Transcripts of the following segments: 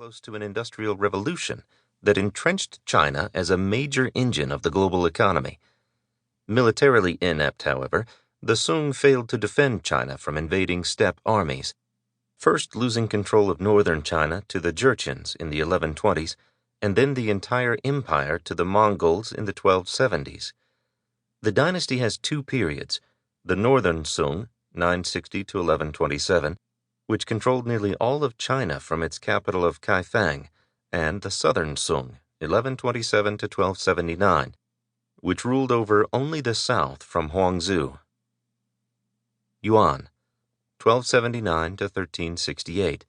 close to an industrial revolution that entrenched China as a major engine of the global economy. Militarily inept, however, the Sung failed to defend China from invading steppe armies, first losing control of northern China to the Jurchens in the 1120s, and then the entire empire to the Mongols in the 1270s. The dynasty has two periods: the northern Sung, 960 to 1127, which controlled nearly all of China from its capital of Kaifeng, and the southern Sung, 1127 to 1279, which ruled over only the south from Huangzhou. Yuan, 1279 to 1368.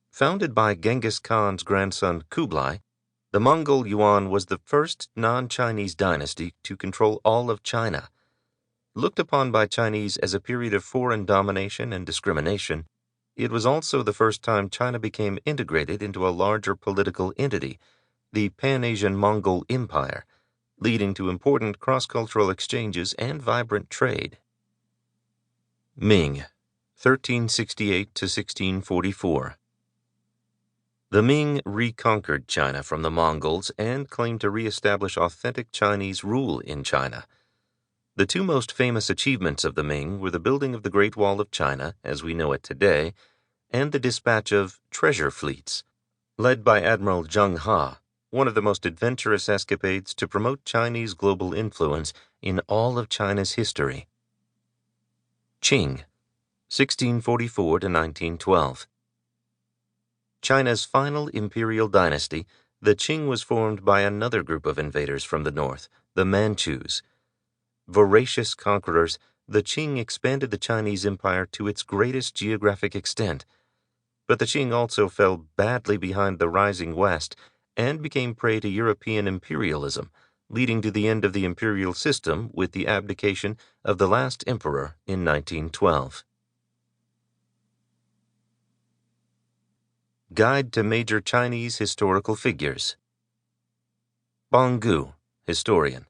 Founded by Genghis Khan's grandson Kublai, the Mongol Yuan was the first non-Chinese dynasty to control all of China. Looked upon by Chinese as a period of foreign domination and discrimination, it was also the first time China became integrated into a larger political entity, the Pan-Asian Mongol Empire, leading to important cross-cultural exchanges and vibrant trade. Ming, 1368 to 1644. The Ming reconquered China from the Mongols and claimed to re-establish authentic Chinese rule in China. The two most famous achievements of the Ming were the building of the Great Wall of China, as we know it today, and the dispatch of treasure fleets, led by Admiral Zheng He, one of the most adventurous escapades to promote Chinese global influence in all of China's history. Qing, 1644 to 1912. China's final imperial dynasty, the Qing, was formed by another group of invaders from the north, the Manchus. Voracious conquerors, the Qing expanded the Chinese empire to its greatest geographic extent. But the Qing also fell badly behind the rising West and became prey to European imperialism, leading to the end of the imperial system with the abdication of the last emperor in 1912. Guide to Major Chinese Historical Figures. Bonggu, historian.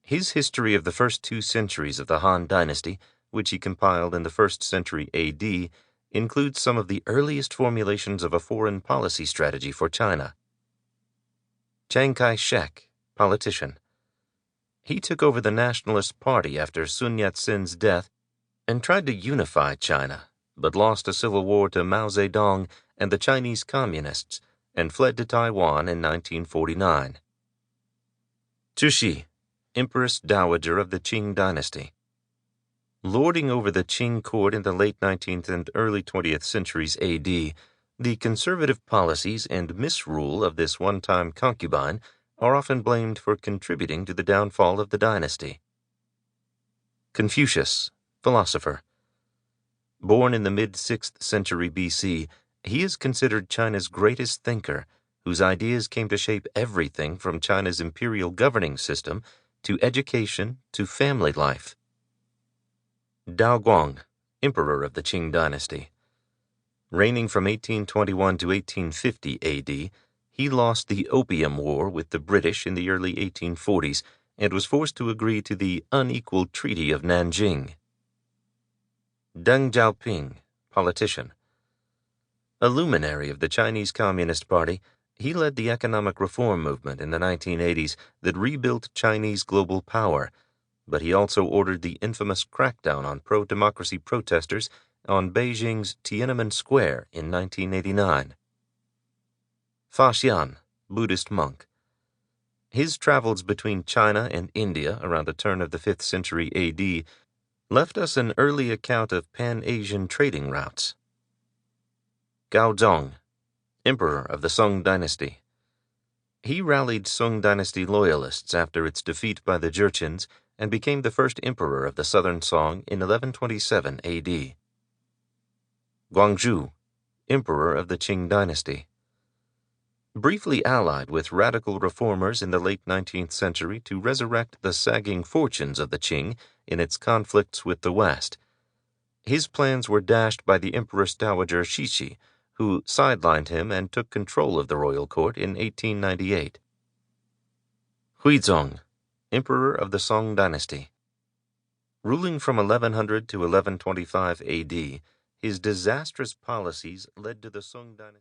His history of the first 2 centuries of the Han Dynasty, which he compiled in the 1st century A.D., includes some of the earliest formulations of a foreign policy strategy for China. Chiang Kai-shek, politician. He took over the Nationalist Party after Sun Yat-sen's death and tried to unify China, but lost a civil war to Mao Zedong and the Chinese Communists and fled to Taiwan in 1949. Cixi, Empress Dowager of the Qing Dynasty. Lording over the Qing court in the late 19th and early 20th centuries A.D., the conservative policies and misrule of this one-time concubine are often blamed for contributing to the downfall of the dynasty. Confucius, philosopher. Born in the mid-6th century B.C., he is considered China's greatest thinker, whose ideas came to shape everything from China's imperial governing system to education to family life. Daoguang, Emperor of the Qing Dynasty. Reigning from 1821 to 1850 A.D., he lost the Opium War with the British in the early 1840s and was forced to agree to the unequal Treaty of Nanjing. Deng Xiaoping, politician. A luminary of the Chinese Communist Party, he led the economic reform movement in the 1980s that rebuilt Chinese global power, but he also ordered the infamous crackdown on pro-democracy protesters on Beijing's Tiananmen Square in 1989. Fa Xian, Buddhist monk. His travels between China and India around the turn of the 5th century A.D. left us an early account of Pan-Asian trading routes. Gaozong, Emperor of the Song Dynasty. He rallied Song Dynasty loyalists after its defeat by the Jurchens and became the first emperor of the southern Song in 1127 A.D. Guangzhou, Emperor of the Qing Dynasty. Briefly allied with radical reformers in the late 19th century to resurrect the sagging fortunes of the Qing in its conflicts with the West. His plans were dashed by the Empress Dowager Cixi, who sidelined him and took control of the royal court in 1898. Huizong, Emperor of the Song Dynasty. Ruling from 1100 to 1125 A.D., his disastrous policies led to the Song Dynasty.